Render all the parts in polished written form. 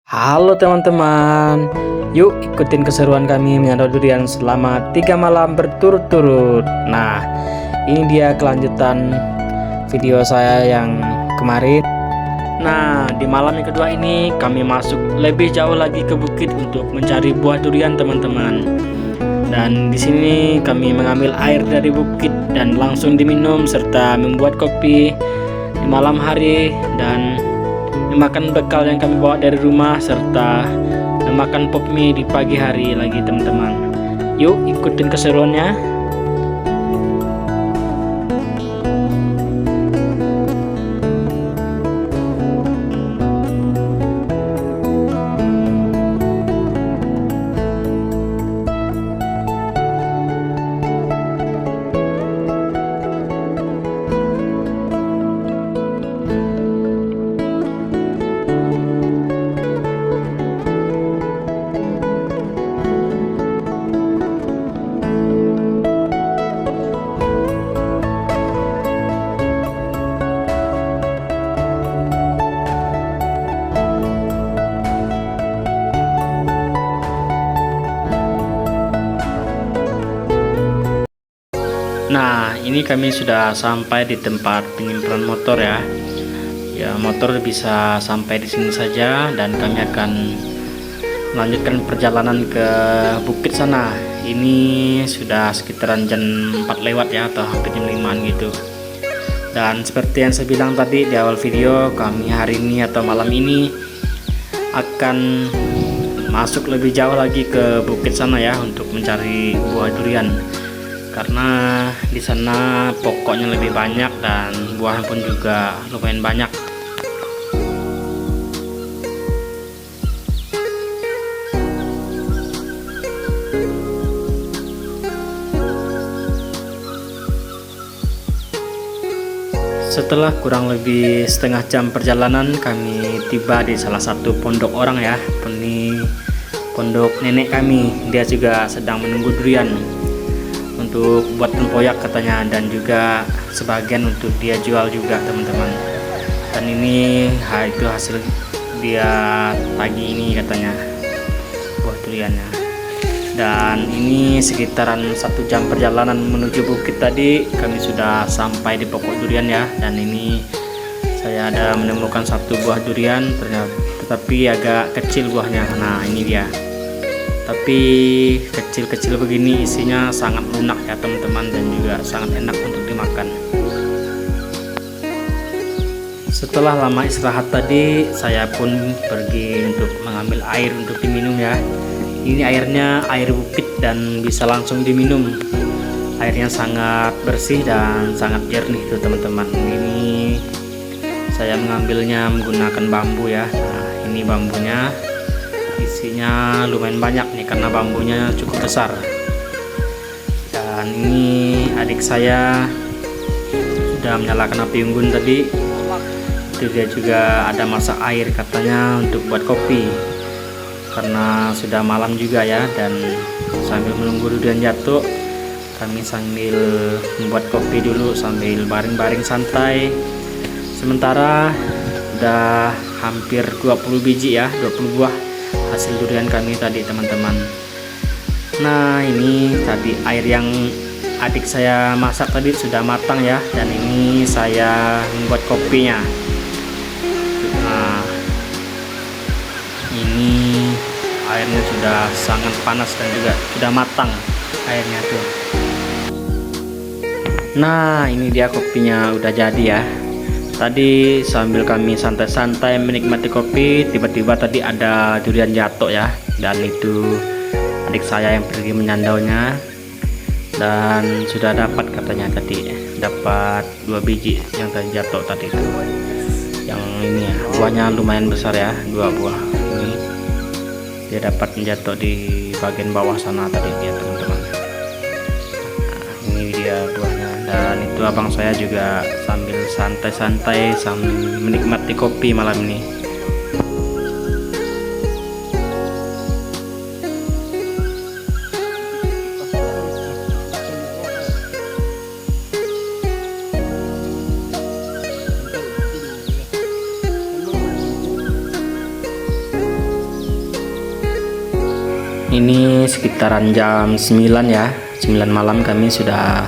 Halo teman-teman, yuk ikutin keseruan kami menyantap durian selama 3 malam berturut-turut. Nah, ini dia kelanjutan video saya yang kemarin. Nah, di malam yang kedua ini kami masuk lebih jauh lagi ke bukit untuk mencari buah durian teman-teman. Dan di sini kami mengambil air dari bukit dan langsung diminum serta membuat kopi di malam hari dan memakan bekal yang kami bawa dari rumah serta memakan pop mie di pagi hari lagi teman-teman. Yuk ikutin keseruannya. Nah, ini kami sudah sampai di tempat penyimpanan motor ya. Ya, motor bisa sampai di sini saja dan kami akan melanjutkan perjalanan ke bukit sana. Ini sudah sekitaran jam 4 lewat ya, atau hampir jam 5 gitu. Dan seperti yang saya bilang tadi di awal video, kami hari ini atau malam ini akan masuk lebih jauh lagi ke bukit sana ya untuk mencari buah durian. Karena di sana pokoknya lebih banyak dan buahnya pun juga lumayan banyak. Setelah kurang lebih setengah jam perjalanan, kami tiba di salah satu pondok orang ya. Ini pondok nenek kami, dia juga sedang menunggu durian untuk buat tempoyak katanya, dan juga sebagian untuk dia jual juga teman-teman. Dan ini itu hasil dia pagi ini katanya, buah duriannya. Dan ini sekitaran 1 jam perjalanan menuju bukit tadi, kami sudah sampai di pokok durian ya. Dan ini saya ada menemukan satu buah durian, ternyata tetapi agak kecil buahnya. Nah, ini dia. Tapi kecil-kecil begini isinya sangat lunak ya teman-teman, dan juga sangat enak untuk dimakan. Setelah lama istirahat tadi, saya pun pergi untuk mengambil air untuk diminum ya. Ini airnya air bukit dan bisa langsung diminum. Airnya sangat bersih dan sangat jernih tuh teman-teman. Ini saya mengambilnya menggunakan bambu ya. Nah, ini bambunya isinya lumayan banyak nih karena bambunya cukup besar. Dan ini adik saya sudah menyalakan api unggun tadi. Itu dia juga ada masak air katanya untuk buat kopi karena sudah malam juga ya. Dan sambil menunggu durian jatuh, kami sambil membuat kopi dulu sambil baring-baring santai. Sementara udah hampir 20 biji ya, 20 buah hasil durian kami tadi teman-teman. Nah, ini tadi air yang adik saya masak tadi sudah matang ya, dan ini saya membuat kopinya. Nah, ini airnya sudah sangat panas dan juga sudah matang airnya tuh. Nah, ini dia kopinya udah jadi ya. Tadi sambil kami santai-santai menikmati kopi, tiba-tiba tadi ada durian jatuh ya. Dan itu adik saya yang pergi menyandaunya, dan sudah dapat katanya tadi, dapat 2 biji yang tadi jatuh tadi itu. Yang ini ya, buahnya lumayan besar ya, 2 buah. Ini dia dapat jatuh di bagian bawah sana tadi ya teman-teman. Nah, ini dia buahnya. Dan itu abang saya juga sambil santai-santai sambil menikmati kopi malam ini. Ini sekitaran jam 9 ya, 9 malam kami sudah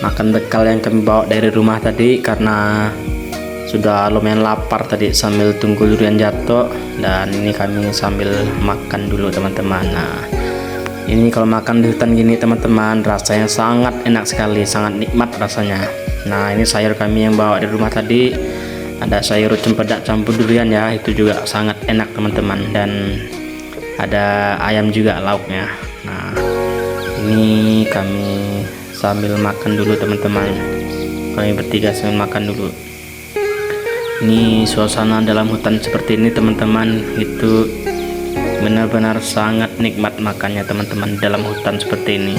makan bekal yang kami bawa dari rumah tadi, karena sudah lumayan lapar tadi sambil tunggu durian jatuh. Dan ini kami sambil makan dulu teman-teman. Nah, ini kalau makan di hutan gini teman-teman, rasanya sangat enak sekali, sangat nikmat rasanya. Nah, ini sayur kami yang bawa dari rumah tadi, ada sayur cempedak campur durian ya, itu juga sangat enak teman-teman. Dan ada ayam juga lauknya. Nah, ini kami sambil makan dulu teman-teman, kami bertiga sambil makan dulu. Ini suasana dalam hutan seperti ini teman-teman, itu benar-benar sangat nikmat makannya teman-teman dalam hutan seperti ini.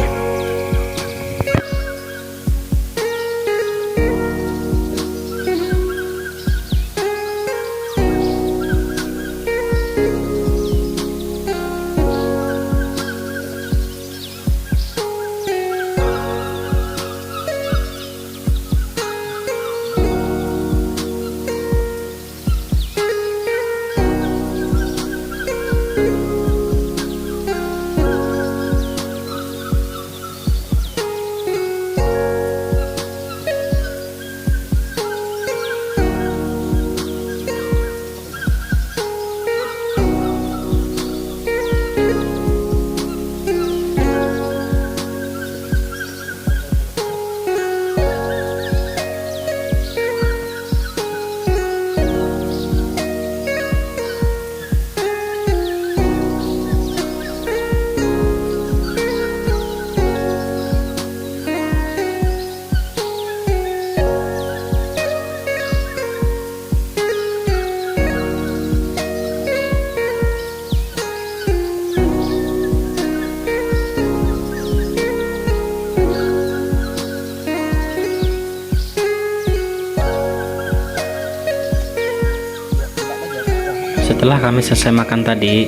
Setelah kami selesai makan tadi,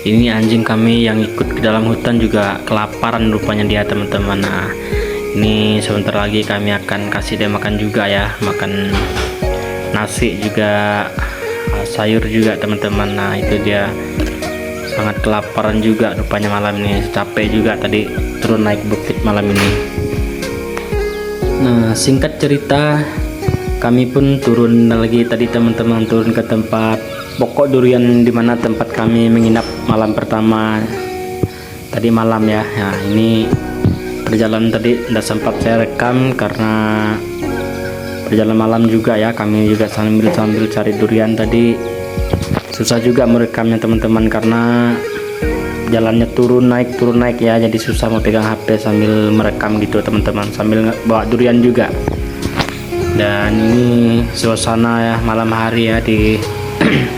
ini anjing kami yang ikut ke dalam hutan juga kelaparan rupanya dia teman-teman. Nah, ini sebentar lagi kami akan kasih dia makan juga ya, makan nasi juga, sayur juga teman-teman. Nah, itu dia sangat kelaparan juga rupanya malam ini, capek juga tadi turun naik bukit malam ini. Nah, singkat cerita, kami pun turun lagi tadi teman-teman, turun ke tempat pokok durian di mana tempat kami menginap malam pertama tadi malam ya. Nah, ini perjalanan tadi tidak sempat saya rekam karena perjalanan malam juga ya, kami juga sambil cari durian tadi. Susah juga merekamnya teman-teman karena jalannya turun naik ya, jadi susah mau pegang HP sambil merekam gitu teman-teman, sambil bawa durian juga. Dan ini suasana ya malam hari ya di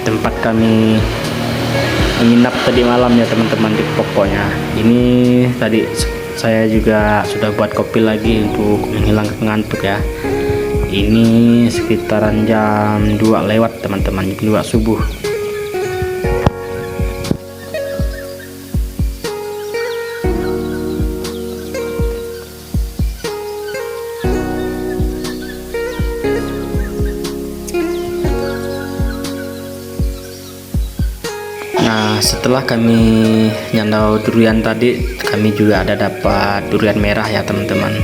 tempat kami menginap tadi malam ya teman-teman di pokoknya. Ini tadi saya juga sudah buat kopi lagi untuk menghilangkan ngantuk ya. Ini sekitaran jam 2 lewat teman-teman, jam 2 subuh. Nah, setelah kami nyandau durian tadi, kami juga ada dapat durian merah ya teman-teman.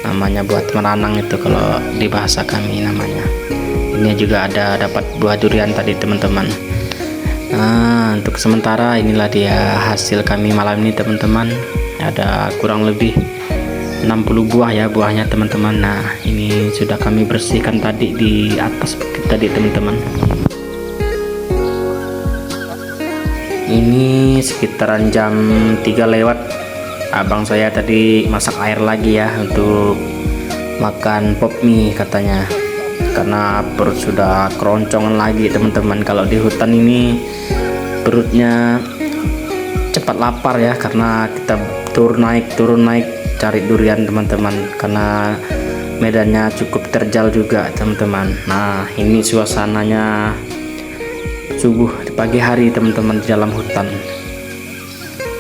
Namanya buah meranang itu kalau di bahasa kami namanya. Ini juga ada dapat buah durian tadi teman-teman. Nah, untuk sementara inilah dia hasil kami malam ini teman-teman. Ada kurang lebih 60 buah ya buahnya teman-teman. Nah, ini sudah kami bersihkan tadi di atas bukit tadi teman-teman. Ini sekitaran jam 3 lewat, abang saya tadi masak air lagi ya untuk makan pop mie katanya, karena perut sudah keroncongan lagi teman-teman. Kalau di hutan ini perutnya cepat lapar ya, karena kita turun naik cari durian teman-teman, karena medannya cukup terjal juga teman-teman. Nah, ini suasananya subuh di pagi hari teman-teman di dalam hutan.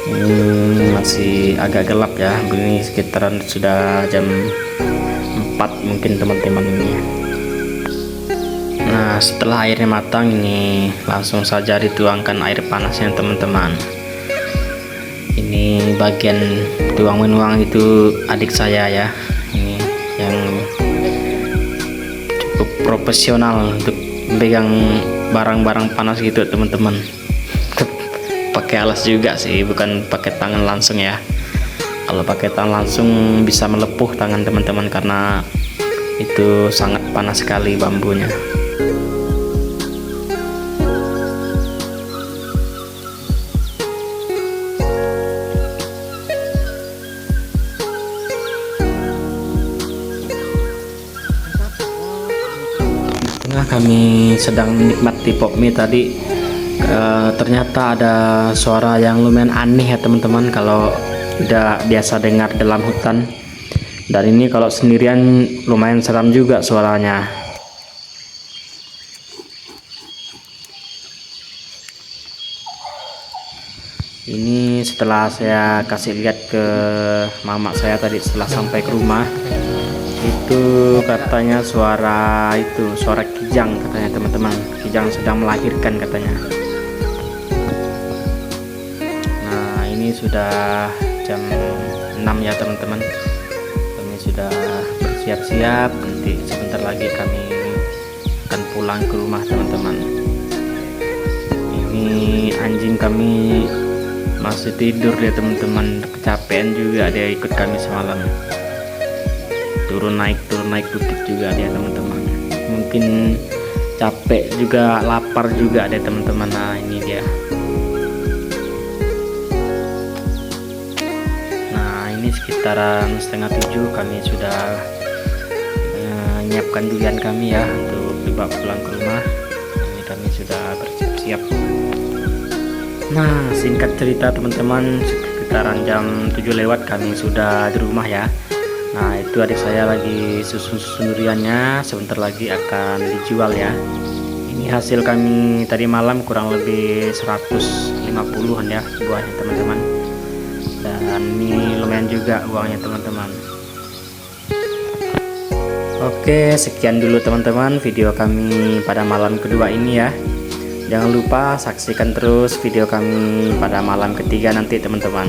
Ini masih agak gelap ya, ini sekitaran sudah jam 4 mungkin teman-teman ini. Nah, setelah airnya matang ini langsung saja dituangkan air panasnya teman-teman. Ini bagian tuang menuang itu adik saya ya, ini yang cukup profesional untuk memegang barang-barang panas gitu teman-teman. Pakai alas juga sih, bukan pakai tangan langsung ya. Kalau pakai tangan langsung bisa melepuh tangan teman-teman karena itu sangat panas sekali bambunya. Tengah kami sedang menikmati pop mie tadi, ternyata ada suara yang lumayan aneh ya teman-teman kalau tidak biasa dengar dalam hutan. Dan ini kalau sendirian lumayan seram juga suaranya. Ini setelah saya kasih lihat ke mama saya tadi setelah sampai ke rumah, itu katanya suara kijang katanya teman-teman. Kijang sedang melahirkan katanya. Nah, ini sudah jam 6 ya teman-teman. Kami sudah bersiap-siap, nanti sebentar lagi kami akan pulang ke rumah teman-teman. Ini anjing kami masih tidur ya teman-teman, kecapean juga dia ikut kami semalam. Turun naik bukit juga dia teman-teman, mungkin capek juga, lapar juga ada teman-teman. Nah, ini dia. Nah, ini sekitaran 6:30 kami sudah menyiapkan durian kami ya untuk dibawa pulang ke rumah. Ini kami sudah bersiap-siap. Nah, singkat cerita teman-teman, sekitaran jam 7 lewat kami sudah di rumah ya. Nah, itu adik saya lagi susun duriannya, sebentar lagi akan dijual ya. Ini hasil kami tadi malam kurang lebih 150-an ya buahnya teman-teman. Dan ini lumayan juga uangnya teman-teman. Oke, sekian dulu teman-teman video kami pada malam kedua ini ya. Jangan lupa saksikan terus video kami pada malam ketiga nanti teman-teman.